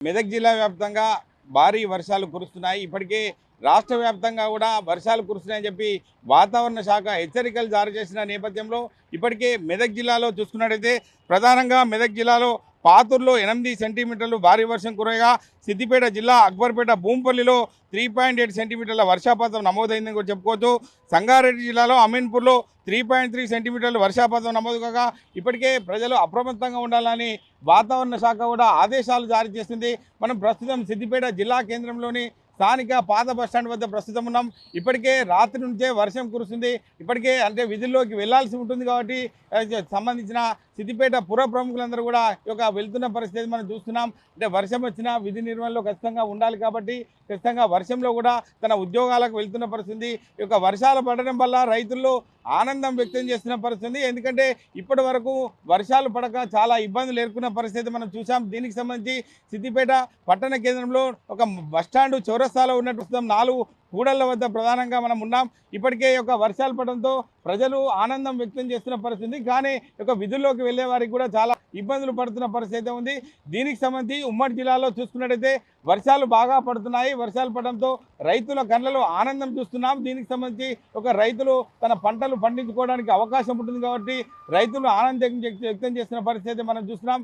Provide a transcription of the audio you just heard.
మెదక్ జిల్లా వ్యాప్తంగా భారీ వర్షాలు కురుస్తున్నాయి. ఇప్పటికే రాష్ట్ర వ్యాప్తంగా కూడా వర్షాలు కురుస్తున్నాయని చెప్పి వాతావరణ శాఖ హెచ్చరికలు జారీ చేసిన నేపథ్యంలో ఇప్పటికే మెదక్ జిల్లాలో చూసుకున్నట్టయితే ప్రధానంగా మెదక్ జిల్లాలో పాతూరులో 8 సెంటీమీటర్లు భారీ వర్షం కురవగా సిద్దిపేట జిల్లా అక్బర్పేట భూంపల్లిలో 3.8 సెంటీమీటర్ల వర్షపాతం నమోదైందని కూడా చెప్పుకోవచ్చు. సంగారెడ్డి జిల్లాలో అమీన్పూర్లో 3.3 సెంటీమీటర్లు వర్షపాతం నమోదు కాగా ఇప్పటికే ప్రజలు అప్రమత్తంగా ఉండాలని వాతావరణ శాఖ కూడా ఆదేశాలు జారీ చేసింది. మనం ప్రస్తుతం సిద్దిపేట జిల్లా కేంద్రంలోని స్థానిక పాత బస్టాండ్ వద్ద ప్రస్తుతం ఉన్నాం. ఇప్పటికే రాత్రి నుంచే వర్షం కురుస్తుంది. ఇప్పటికే అంటే విధుల్లోకి వెళ్లాల్సి ఉంటుంది కాబట్టి సంబంధించిన సిద్దిపేట పుర ప్రముఖులందరూ కూడా వెళ్తున్న పరిస్థితి మనం చూస్తున్నాం. అంటే వర్షం వచ్చినా విధి నిర్వహణలో ఖచ్చితంగా ఉండాలి కాబట్టి ఖచ్చితంగా వర్షంలో కూడా తన ఉద్యోగాలకు వెళ్తున్న పరిస్థితి. వర్షాలు పడడం వల్ల రైతుల్లో ఆనందం వ్యక్తం చేస్తున్న పరిస్థితి. ఎందుకంటే ఇప్పటి వరకు వర్షాలు పడక చాలా ఇబ్బందులు ఎదుర్కొన్న పరిస్థితి మనం చూసాం. దీనికి సంబంధించి సిద్దిపేట పట్టణ కేంద్రంలో ఒక బస్టాండ్ చౌరస్తాలో ఉన్నట్టు 4 కూడళ్ల వద్ద ప్రధానంగా మనం ఉన్నాం. ఇప్పటికే వర్షాలు పడడంతో ప్రజలు ఆనందం వ్యక్తం చేస్తున్న పరిస్థితి. కానీ విధుల్లోకి వెళ్లే వారికి కూడా చాలా ఇబ్బందులు పడుతున్న పరిస్థితి ఉంది. దీనికి సంబంధించి ఉమ్మడి జిల్లాలో చూసుకున్నట్టయితే వర్షాలు బాగా పడుతున్నాయి. వర్షాలు పడడంతో రైతుల కళ్ళలో ఆనందం చూస్తున్నాం. దీనికి సంబంధించి రైతులు తన పంటలు పండించుకోవడానికి అవకాశం ఉంటుంది కాబట్టి రైతులు ఆనందం వ్యక్తం చేస్తున్న పరిస్థితి మనం చూస్తున్నాం.